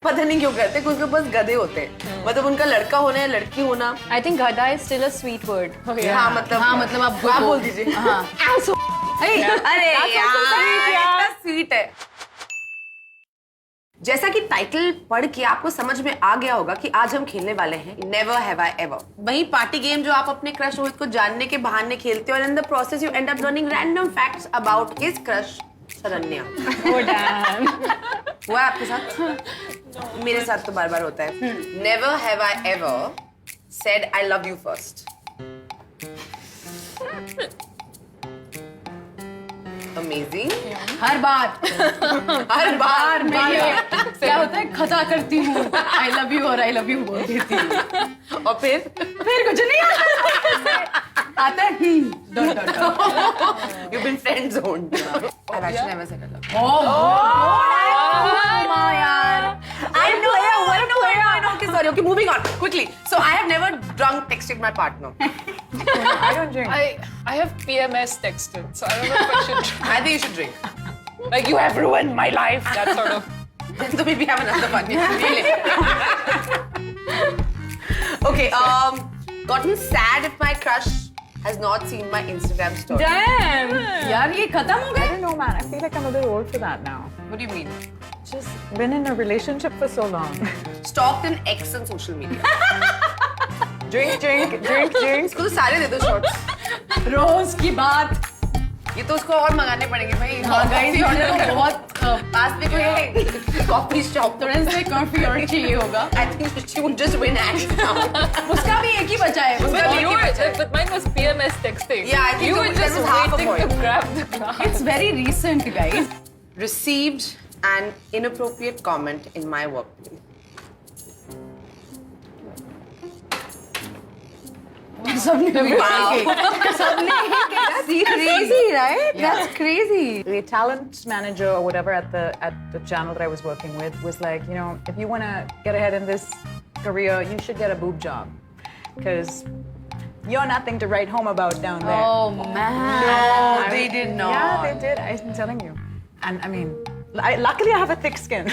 पता नहीं क्यों कहते हैं, उनके पास गधे होते हैं, मतलब उनका लड़का होना या लड़की होना। I think गधा is still a sweet word. हाँ मतलब आप बोल दीजिए। अरे यार इतना स्वीट है। जैसा कि टाइटल पढ़ के आपको समझ में आ गया होगा कि आज हम खेलने वाले हैं नेवर हैव आई एवर, वही पार्टी गेम जो आप अपने क्रश रोहित को जानने के बहाने खेलते हो और in the process you end up learning random facts about his crush Sharanya. हुआ है आपके साथ? मेरे साथ तो बार बार होता है। Never have I ever said I love you first. Amazing. हर बार मैं क्या होता है खता करती हूँ I love you और I love you बोल देती हूँ और फिर कुछ नहीं आता है You've been friend zoned. I've actually never said I love you. I know. Okay, sorry. Okay, moving on quickly. So I have never drunk texted my partner. I don't drink. I have PMS texted, so I don't know if I should drink. I think you should drink. Like, you have ruined my life, that sort of. So maybe have another one. Okay, gotten sad if my crush has not seen my Instagram story. Damn! यार ये खत्म हो I गया? don't know, man. I feel like I'm a bit old for that now. What do you mean? Just been in a relationship for so long. Stalked an ex on social media. Drink. इसको तो सारे दे दो shots. रोज की बात। ये तो उसको और मंगाने पड़ेंगे भाई। हाँ गाइस, तो बहुत पास में कोई है कॉफी शॉप तो तुरंत से कॉफी और चाहिए होगा। I think she would just win hands down. उसका भी एक ही बचा है। उसका भी एक ही बचा है। But mine was PMS texting. Yeah, I think you so, were that just was half a waiting point. to grab the glass. It's very recent, guys. Received an inappropriate comment in my workplace. सबने Crazy, right? That's crazy. The talent manager or whatever at the channel that I was working with was like, you know, if you want to get ahead in this career, you should get a boob job, because you're nothing to write home about down there. Oh man. No, they did not. Yeah, they did. I'm telling you. And I mean, luckily I have a thick skin.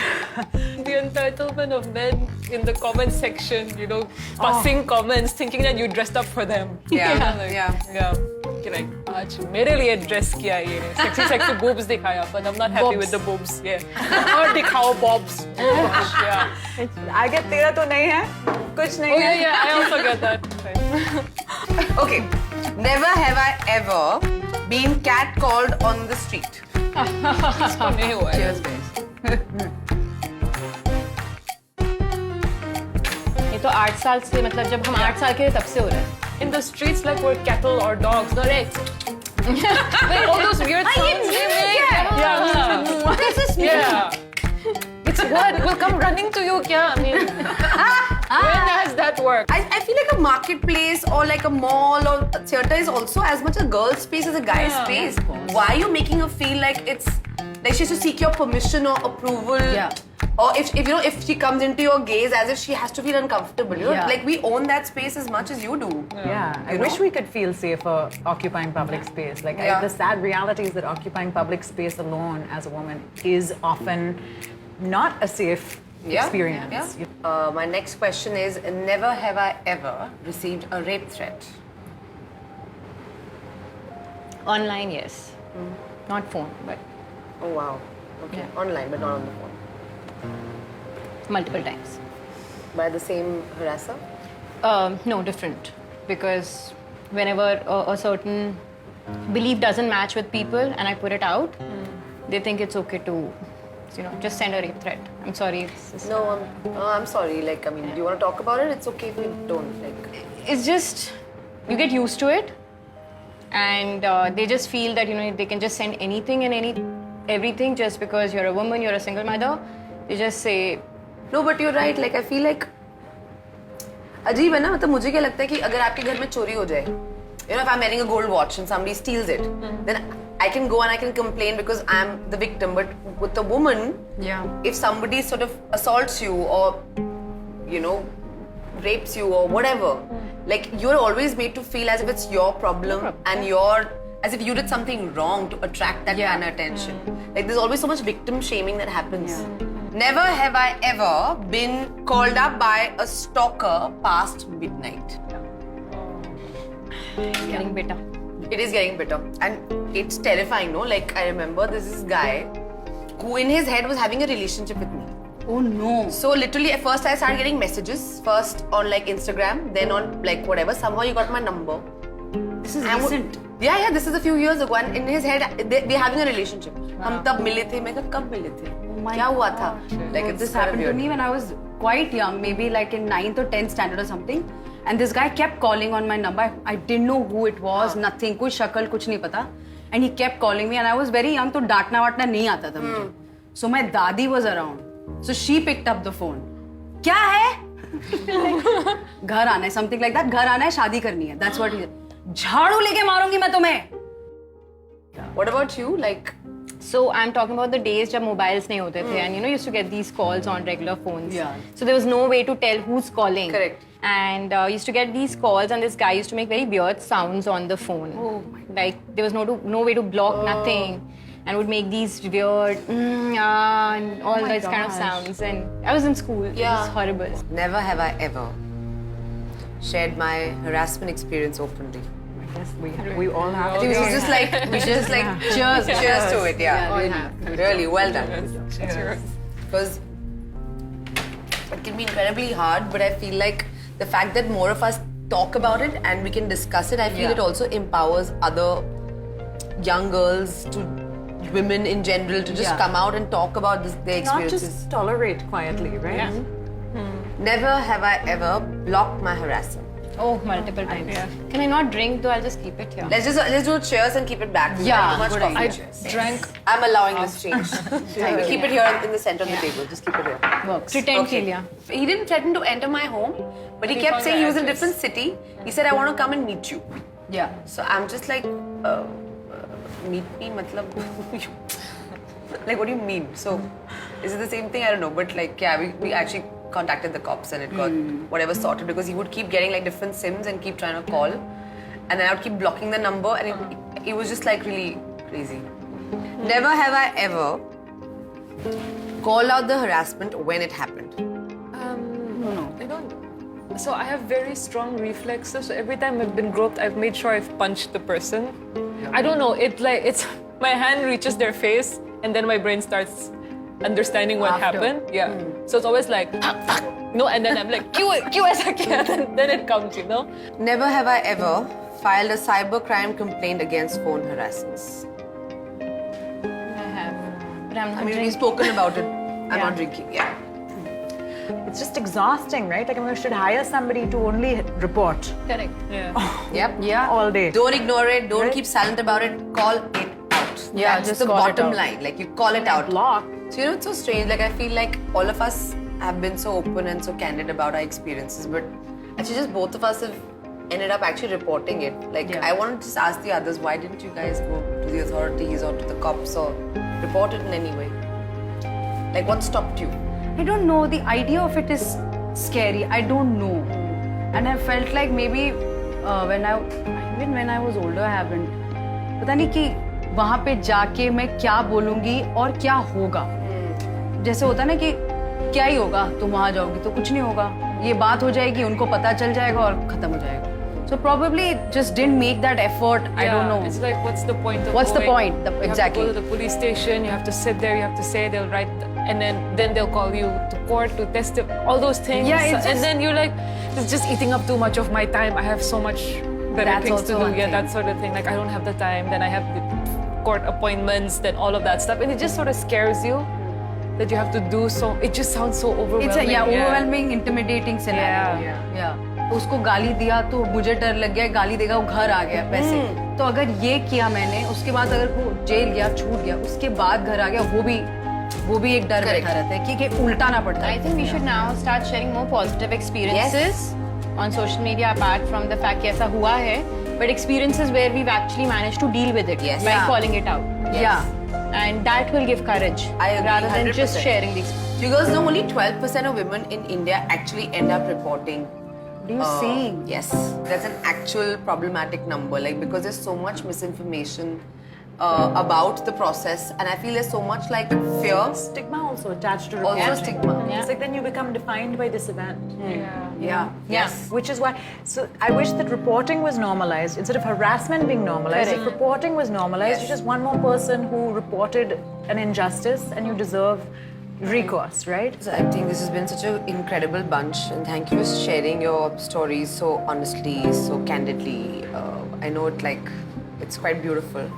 The entitlement of men in the comment section, you know, passing comments, thinking that you dressed up for them. Yeah. Okay, like, आज मेरे लिए dress किया ये sexy boobs दिखाया, but I'm not happy with the boobs. Yeah. और दिखाओ bobs. Yeah. I get तेरा तो नहीं है, कुछ नहीं है. Yeah. I also get that. Okay. Never have I ever been catcalled on the street. इसको नहीं हुआ है. Cheers, guys. ये तो 8 साल से, मतलब जब हम 8 साल के थे तब से हो रहा है। In the streets, like we're cattle or dogs. Correct. Like all those weird sounds they make. Yeah. This is Yeah. It's what? We'll come running to you, kya? I mean, when does that work? I feel like a marketplace or like a mall or a theater is also as much a girl's space as a guy's space. Why are you making her feel like it's like she has to seek your permission or approval? Yeah. Or if you know, if she comes into your gaze as if she has to feel uncomfortable, you know, Yeah. like we own that space as much as you do. Yeah, I wish we could feel safer occupying public space. Like Yeah. the sad reality is that occupying public space alone as a woman is often not a safe experience. Yeah. My next question is: never have I ever received a rape threat. Online, yes. Not phone, but Oh wow. Okay. Online, but not on the phone. multiple times. By the same harasser? No, different. Because whenever a certain belief doesn't match with people and I put it out, they think it's okay to, you know, just send a rape threat. I'm sorry. No, I'm sorry. Like, I mean, do you want to talk about it? It's okay if you don't. Like, It's just, you get used to it and they just feel that, you know, they can just send anything and everything just because you're a woman, you're a single mother. They just say, no, but you're right. Like, I feel like अजीब है ना, मतलब मुझे क्या लगता है कि अगर आपके घर में चोरी हो जाए, you know, if I'm wearing a gold watch and somebody steals it, then I can go and I can complain because I'm the victim. But with a woman, if somebody sort of assaults you or, you know, rapes you or whatever, like you're always made to feel as if it's your problem and as if you did something wrong to attract that kind of attention. Like there's always so much victim shaming that happens. Never have I ever been called up by a stalker past midnight. It's getting bitter. It is getting bitter. And it's terrifying, no? Like, I remember there's this guy who in his head was having a relationship with me. Oh no. So literally at first I started getting messages. First on like Instagram, then on like whatever. Somehow you got my number. This is And recent. Yeah, this is a few years ago. And in his head, they're having a relationship. हम तब मिले थे. मैं कहा कब मिले थे? क्या हुआ था? Like it's This kind of happened to weird. me when I was quite young, maybe like in 9th or 10th standard or something. And this guy kept calling on my number. I didn't know who it was, nothing, कोई शक्ल कुछ नहीं पता. And he kept calling me and I was very young, तो डांटना वाटना नहीं आता था मुझे. So my दादी was around. So she picked up the phone. क्या है? घर आना है, something like that. घर आना है, शादी करनी है. That's what he said. झाड़ू लेके मारूंगी मैं तुम्हें. What about you? Like, So I'm talking about the days जब mobiles नहीं होते थे, and you know used to get these calls on regular phones. Yeah. So there was no way to tell who's calling. Correct. And used to get these calls, and this guy used to make very weird sounds on the phone. Oh my God. Like there was no way to block nothing, and would make these weird and all my these kind of gosh. sounds. And I was in school. It Yeah. was horrible. never have I ever shared my harassment experience openly. Yes, we all have. I think we should just like cheers to it. Yeah, really well done. Because it can be incredibly hard, but I feel like the fact that more of us talk about it and we can discuss it, I feel it also empowers other young girls to women in general to just come out and talk about their Not experiences. just tolerate quietly, right? Never have I ever blocked my harasser. Oh, multiple times. Can I not drink though? I'll just keep it here. Let's do cheers and keep it back. Yeah, Too much good coffee. idea. Drank. I'm allowing this change. We keep it here in the center of the table. Just keep it here. Works. Pretend Okay. Celia. He didn't threaten to enter my home, but he kept found saying your he was in a address. different city. He said, I want to come and meet you. Yeah. So I'm just like, meet me, matlab. Like, what do you mean? So, is it the same thing? I don't know. But like, yeah, we actually contacted the cops and it got whatever sorted because he would keep getting like different SIMs and keep trying to call. And then I would keep blocking the number and it was just like really crazy. Never have I ever called out the harassment when it happened. I don't. So I have very strong reflexes. So every time I've been groped, I've made sure I've punched the person. I don't know. It's my hand reaches their face, and then my brain starts understanding what happened. Yeah. So it's always like, fuck, no, and then I'm like, then it comes, you know. Never have I ever filed a cybercrime complaint against phone harassers. I have. But I'm not I mean, we've drinking. spoken about it. I'm not drinking. Yeah. It's just exhausting, right? Like, I mean, you should hire somebody to only report Correct. Yeah. Yep. Yeah. all day. Don't ignore it. Don't keep silent about it. Call it out. Yeah, That's just the call it bottom out. line. Like you call it out. Block. So you know, it's so strange. Like I feel like all of us have been so open and so candid about our experiences, but actually, just both of us have ended up actually reporting it. Like I wanted to just ask the others, why didn't you guys go to the authorities or to the cops or report it in any way? Like what stopped you? I don't know. The idea of it is scary. I don't know. And I felt like maybe when I was older, I haven't. पता नहीं कि वहाँ पे जाके मैं क्या बोलूँगी और क्या होगा. जैसे होता ना कि क्या ही होगा, तुम वहाँ जाओगी तो कुछ नहीं होगा. ये बात हो जाएगी, उनको पता चल जाएगा और खत्म हो जाएगा. So probably just didn't make that effort. I don't know. It's like, what's the point of What's the going? point? You Exactly. have to go to the police station, you have to sit there, you have to say, they'll write, and then they'll call you to court to testify, all those things. Yeah, it's and just- then you're like, it's just eating up too much of my time. I have so much better That's things to also do. one Yeah, thing. that sort of thing. Like, I don't have the time, then I have the court appointments, then all of that stuff. And it just sort of scares you that you have to do so. It just sounds so overwhelming. It's a overwhelming, intimidating scenario. Yeah. उसको गाली दिया तो मुझे डर लग गया, गाली देगा वो घर आ गया पैसे. तो अगर ये किया मैंने, उसके बाद अगर वो जेल गया, छूट गया, उसके बाद घर आ गया, वो भी एक डर बैठा रहता है कि उल्टा ना पड़ता है. I think we should now start sharing more positive experiences on social media apart from the fact कि ऐसा हुआ है, but experiences where we've actually managed to deal with it by Yeah. calling it out. Yeah. And that will give courage I agree, rather than just 100%. sharing the experience. You girls know only 12% of women in India actually end up reporting. What are you saying? Yes, that's an actual problematic number. Like because there's so much misinformation about the process, and I feel there's so much like fear. Stigma also attached to Also reporting. stigma. It's like then you become defined by this event. Yeah. Yes. Which is why, so I wish that reporting was normalized. Instead of harassment being normalized, if reporting was normalized, Yes. you're just one more person who reported an injustice and you deserve recourse, right? So I think this has been such an incredible bunch, and thank you for sharing your stories so honestly, so candidly. I know it's quite beautiful.